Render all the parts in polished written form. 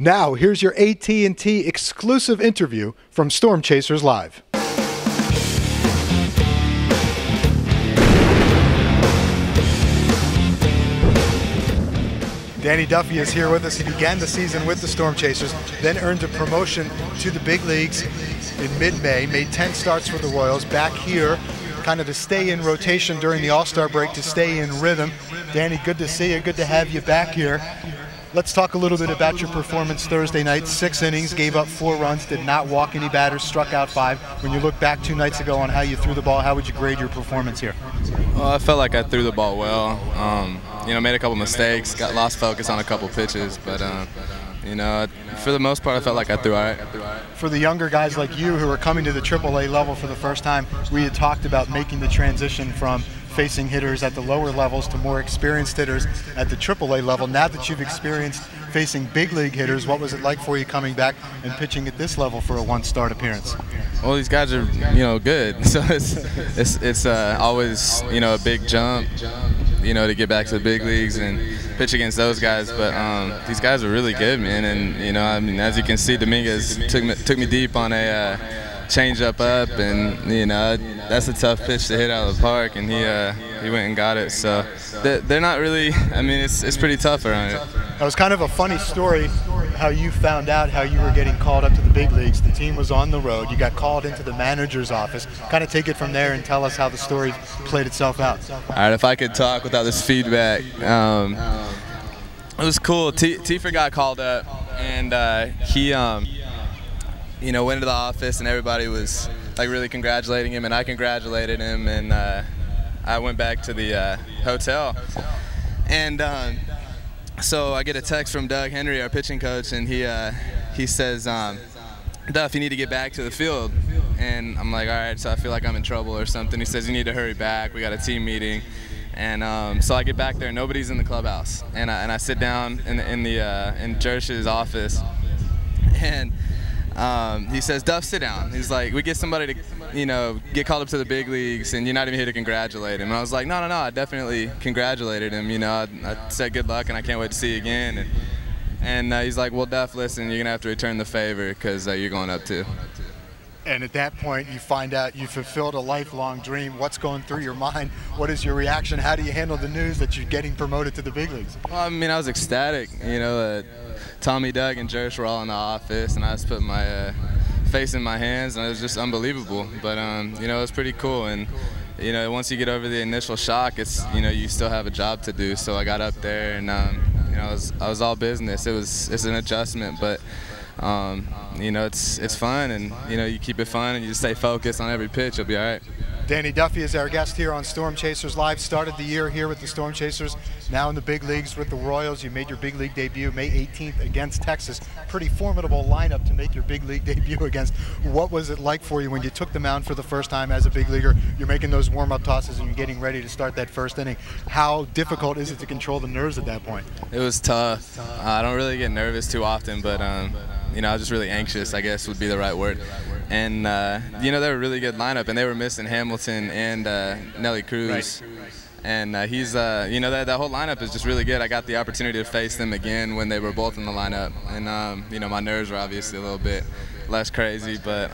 Now, here's your AT&T exclusive interview from Storm Chasers Live. Danny Duffy is here with us. He began the season with the Storm Chasers, then earned a promotion to the big leagues in mid-May, made 10 starts for the Royals, back here kind of to stay in rotation during the All-Star break, to stay in rhythm. Danny, good to see you, good to have you back here. Let's talk a little bit about your performance Thursday night. 6 innings, gave up 4 runs, did not walk any batters, struck out 5. When you look back 2 nights ago on how you threw the ball, how would you grade your performance here? Well, I felt like I threw the ball well. Made a couple mistakes, got lost focus on a couple pitches, but for the most part, I felt like I threw all right. For the younger guys like you who are coming to the AAA level for the first time, we had talked about making the transition from facing hitters at the lower levels to more experienced hitters at the AAA level. Now that you've experienced facing big league hitters, what was it like for you coming back and pitching at this level for a one-start appearance? Well, these guys are, good, so it's always, a big jump, to get back to the big leagues and pitch against those guys. But these guys are really good, man. And as you can see, Dominguez took me deep on a change up, and that's a tough pitch to hit out of the park, and he went and got it. So they're not really. It's pretty tough around here. It was kind of a funny story how you found out how you were getting called up to the big leagues. The team was on the road. You got called into the manager's office. Kind of take it from there and tell us how the story played itself out. All right, if I could talk without this feedback. It was cool. Tiefer got called up, and he went into the office, and everybody was really congratulating him, and I congratulated him, and I went back to the hotel, and so I get a text from Doug Henry, our pitching coach, and he says, Duff, you need to get back to the field. And I'm like, all right, so I feel like I'm in trouble or something. He says, you need to hurry back, we got a team meeting. And so I get back there, nobody's in the clubhouse, and I sit down in Jersh's office, and he says, Duff, sit down. He's like, we get somebody to, get called up to the big leagues, and you're not even here to congratulate him. And I was like, no, I definitely congratulated him. I said good luck, and I can't wait to see you again. And he's like, well, Duff, listen, you're going to have to return the favor because you're going up too. And at that point, you find out you fulfilled a lifelong dream. What's going through your mind? What is your reaction? How do you handle the news that you're getting promoted to the big leagues? Well, I was ecstatic. Tommy, Doug, and Jersh were all in the office, and I just put my face in my hands, and it was just unbelievable. But it was pretty cool. And once you get over the initial shock, it's you still have a job to do. So I got up there, and I was all business. It's an adjustment, but it's fun, and you keep it fun, and you just stay focused on every pitch. You'll be all right. Danny Duffy is our guest here on Storm Chasers Live. Started the year here with the Storm Chasers, now in the big leagues with the Royals. You made your big league debut May 18th against Texas. Pretty formidable lineup to make your big league debut against. What was it like for you when you took the mound for the first time as a big leaguer? You're making those warm-up tosses and you're getting ready to start that first inning. How difficult is it to control the nerves at that point? It was tough. I don't really get nervous too often, but I was just really anxious, I guess would be the right word. And they were a really good lineup, and they were missing Hamilton and Nelly Cruz. Right. And he's that whole lineup is just really good. I got the opportunity to face them again when they were both in the lineup, and my nerves were obviously a little bit less crazy, but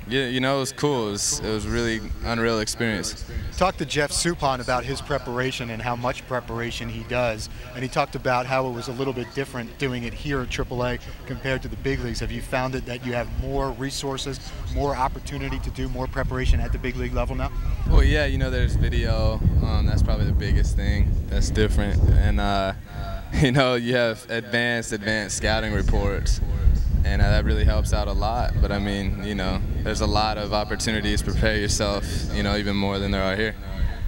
it was cool. It was a really unreal experience. Talked to Jeff Suppan about his preparation and how much preparation he does, and he talked about how it was a little bit different doing it here at AAA compared to the big leagues. Have you found that you have more resources, more opportunity to do more preparation at the big league level now? Well, yeah, there's video. That's probably the biggest thing that's different, and you have advanced scouting reports. And that really helps out a lot. But there's a lot of opportunities to prepare yourself, even more than there are here.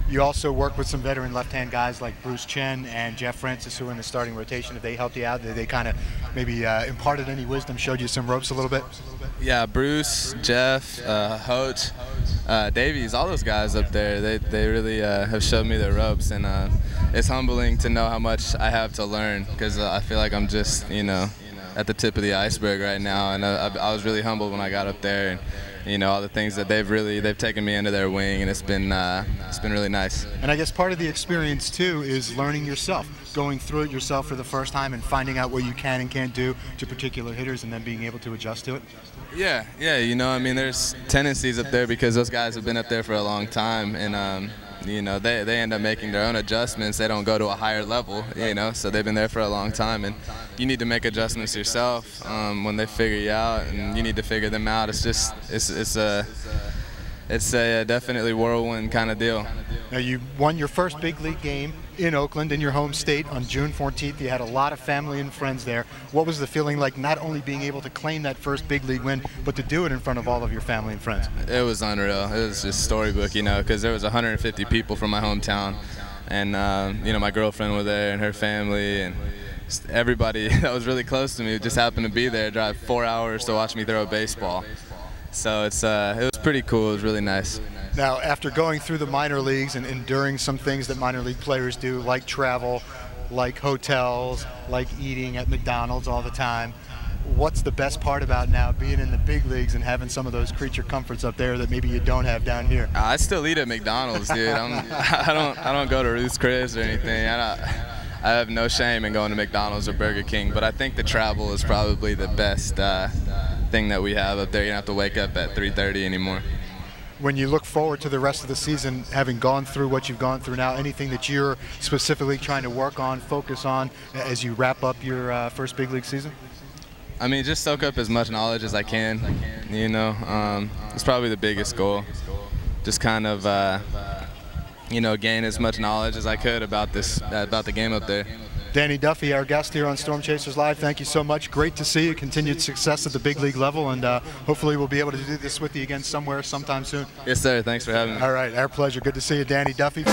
You also work with some veteran left-hand guys like Bruce Chen and Jeff Francis, who are in the starting rotation. Have they helped you out? Did they kind of maybe imparted any wisdom, showed you some ropes a little bit? Yeah, Bruce, Jeff, Hoach, Davies, all those guys up there, they really have showed me their ropes. And it's humbling to know how much I have to learn, because I feel like I'm just, at the tip of the iceberg right now, and I was really humbled when I got up there, and you know, all the things that they've taken me under their wing, and it's been really nice. And I guess part of the experience too is learning yourself, going through it yourself for the first time and finding out what you can and can't do to particular hitters, and then being able to adjust to it. Yeah, you know, I mean, there's tendencies up there because those guys have been up there for a long time, and you know, they end up making their own adjustments. They don't go to a higher level, you know, so they've been there for a long time, and you need to make adjustments yourself when they figure you out, and you need to figure them out. It's a definitely whirlwind kind of deal. Now, you won your first big league game in Oakland, in your home state, on June 14th. You had a lot of family and friends there. What was the feeling like, not only being able to claim that first big league win, but to do it in front of all of your family and friends? It was unreal. It was just storybook, you know, because there was 150 people from my hometown, and you know, my girlfriend was there and her family, and everybody that was really close to me just happened to be there, drive 4 hours to watch me throw a baseball. So it was pretty cool. It was really nice. Now, after going through the minor leagues and enduring some things that minor league players do, like travel, like hotels, like eating at McDonald's all the time, what's the best part about now being in the big leagues and having some of those creature comforts up there that maybe you don't have down here? I still eat at McDonald's, dude. I don't go to Ruth's Chris or anything. I have no shame in going to McDonald's or Burger King, but I think the travel is probably the best thing that we have up there. You don't have to wake up at 3:30 anymore. When you look forward to the rest of the season, having gone through what you've gone through now, anything that you're specifically trying to work on, focus on, as you wrap up your first big league season? I mean, just soak up as much knowledge as I can, you know. It's probably the biggest goal. Just kind of, you know, gain as much knowledge as I could about the game up there. Danny Duffy, our guest here on Storm Chasers Live, thank you so much. Great to see you. Continued success at the big league level, and hopefully we'll be able to do this with you again sometime soon. Yes, sir. Thanks for having me. All right, our pleasure. Good to see you, Danny Duffy.